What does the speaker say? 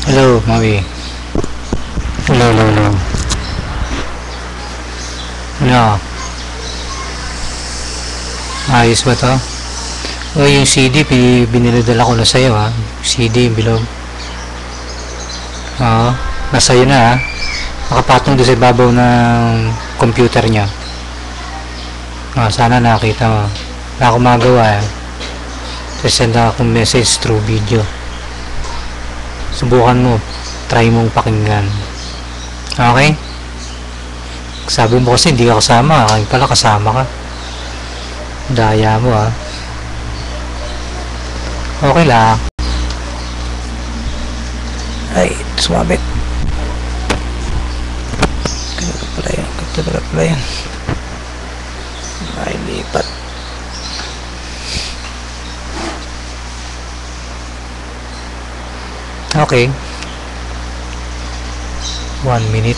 Hello, Maui. Hello, hello, hello. Ano? Ayos ba to? O yung CD, binilidala ko na sa'yo ha. CD, yung bilog. Oo, nasa'yo na ha. Nakapatong doon sa ibabaw ng computer niya. Sana nakita mo. Wala akong magawa eh. Send akong message through video. Subukan mo. Try mong pakinggan. Okay? Sabi mo kasi hindi ka kasama. Kaya pala kasama ka. Daya mo ha. Okay lang. Ay, sumabit. Ganito pala yan. Ganito pala yan. Ay, lipat. Okay. 1 minute.